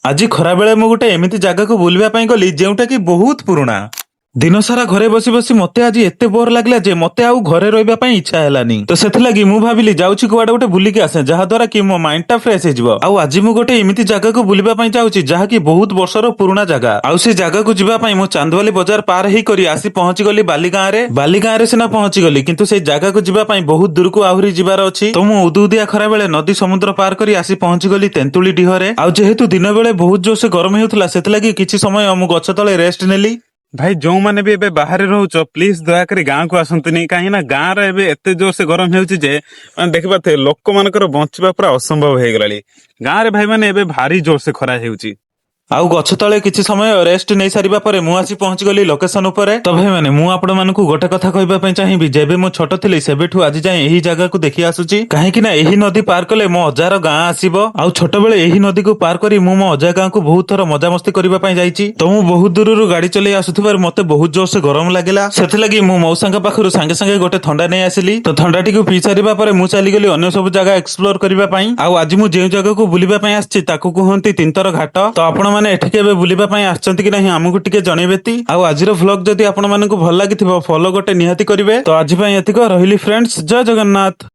ଆଜି ଖରାବେଳେ ମୁଁ ଗୋଟେ ଏମିତି ଜାଗାକୁ ବୁଲିବା ପାଇଁ ଗଲି ଯେଉଁଟା କି ବହୁତ ପୁରୁଣା। ଦିନସାରା ଘରେ ବସି ବସି ମତେ ଆଜି ଏତେ ବୋର ଲାଗିଲା ଯେ ମତେ ଆଉ ଘରେ ରହିବା ପାଇଁ ଇଚ୍ଛା ହେଲାନି। ତ ସେଥିଲାଗି ମୁଁ ଭାବିଲି ଯାଉଛି କୁଆଡେ ଗୋଟେ ବୁଲିକି ଆସେ, ଯାହା ଦ୍ୱାରା କି ମୋ ମାଇଣ୍ଡ ଟା ଫ୍ରେଶ ହେଇଯିବ। ଆଉ ଆଜି ମୁଁ ଗୋଟେ ଏମିତି ଜାଗାକୁ ବୁଲିବା ପାଇଁ ଯାଉଛି ଯାହାକି ବହୁତ ବର୍ଷର ପୁରୁଣା ଜାଗା। ଆଉ ସେ ଜାଗାକୁ ଯିବା ପାଇଁ ମୁଁ ଚାନ୍ଦବାଲି ବଜାର ପାର ହେଇକରି ଆସି ପହଞ୍ଚିଗଲି ବାଲିଗାଁରେ। ବାଲିଗାଁରେ ସିନା ପହଞ୍ଚିଗଲି, କିନ୍ତୁ ସେଇ ଜାଗାକୁ ଯିବା ପାଇଁ ବହୁତ ଦୂରକୁ ଆହୁରି ଯିବାର ଅଛି। ତ ମୁଁ ଉଦୁଉଦିଆ ଖରା ବେଳେ ନଦୀ ସମୁଦ୍ର ପାର କରି ଆସି ପହଞ୍ଚିଗଲି ତେନ୍ତୁଳି ଡିହରେ। ଆଉ ଯେହେତୁ ଦିନ ବେଳେ ବହୁତ ଜୋରସେ ଗରମ ହେଉଥିଲା, ସେଥିଲାଗି କିଛି ସମୟ ମୁଁ ଗଛ ତଳେ ରେଷ୍ଟ ନେଲି। ଭାଇ ଯୋଉମାନେ ବି ଏବେ ବାହାରେ ରହୁଛ ପ୍ଲିଜ ଦୟାକରି ଗାଁକୁ ଆସନ୍ତୁନି, କାହିଁକି ନା ଗାଁରେ ଏବେ ଏତେ ଜୋରସେ ଗରମ ହେଉଛି ଯେ ମାନେ ଦେଖିପାରୁଥିବେ ଲୋକମାନଙ୍କର ବଞ୍ଚିବା ପୁରା ଅସମ୍ଭବ ହେଇଗଲାଣି। ଗାଁରେ ଭାଇ ମାନେ ଏବେ ଭାରି ଜୋରସେ ଖରା ହେଉଛି। ଆଉ ଗଛ ତଳେ କିଛି ସମୟ ରେଷ୍ଟ ନେଇ ସାରିବା ପରେ ମୁଁ ଆସି ପହଞ୍ଚିଗଲି ଲୋକେସନ ଉପରେ। ତ ଭାଇମାନେ ମୁଁ ଆପଣମାନଙ୍କୁ ଗୋଟେ କଥା କହିବା ପାଇଁ ଚାହିଁବି, ଯେବେ ମୁଁ ଛୋଟ ଥିଲି ସେବେଠୁ ଆଜି ଯାଏଁ ଏହି ଜାଗାକୁ ଦେଖି ଆସୁଛି, କାହିଁକି ନା ଏହି ନଦୀ ପାର କଲେ ମୋ ଅଜାର ଗାଁ ଆସିବ। ଆଉ ଛୋଟବେଳେ ଏହି ନଦୀକୁ ପାର କରି ମୁଁ ମୋ ଅଜା ଗାଁକୁ ବହୁତ ଥର ମଜାମସ୍ତି କରିବା ପାଇଁ ଯାଇଛି। ତ ମୁଁ ବହୁତ ଦୂରରୁ ଗାଡି ଚଲେଇ ଆସୁଥିବାରୁ ମତେ ବହୁତ ଜୋରସେ ଗରମ ଲାଗିଲା। ସେଥିଲାଗି ମୁଁ ମଉସାଙ୍କ ପାଖରୁ ସାଙ୍ଗେ ସାଙ୍ଗେ ଗୋଟେ ଥଣ୍ଡା ନେଇ ଆସିଲି। ତ ଥଣ୍ଡାଟିକୁ ପିଇ ସାରିବା ପରେ ମୁଁ ଚାଲିଗଲି ଅନ୍ୟ ସବୁ ଜାଗା ଏକ୍ସପ୍ଲୋର କରିବା ପାଇଁ। ଆଉ ଆଜି ମୁଁ ଯେଉଁ ଜାଗାକୁ ବୁଲିବା ପାଇଁ ଆସିଛି ତାକୁ କୁହନ୍ତି ତିନିତର ଘାଟ। ତ ଆପଣମାନେ ଏଠିକି ଏବେ ବୁଲିବା ପାଇଁ ଆସିଛନ୍ତି କି ନାହିଁ ଆମକୁ ଟିକେ ଜଣେଇବେ ତି। ଆଉ ଆଜିର ଭ୍ଲଗ ଯଦି ଆପଣମାନଙ୍କୁ ଭଲ ଲାଗିଥିବ ଫଲୋ ଗୋଟେ ନିହାତି କରିବେ। ତ ଆଜି ପାଇଁ ଏତିକ, ରହିଲି ଫ୍ରେଣ୍ଡସ୍, ଜୟ ଜଗନ୍ନାଥ।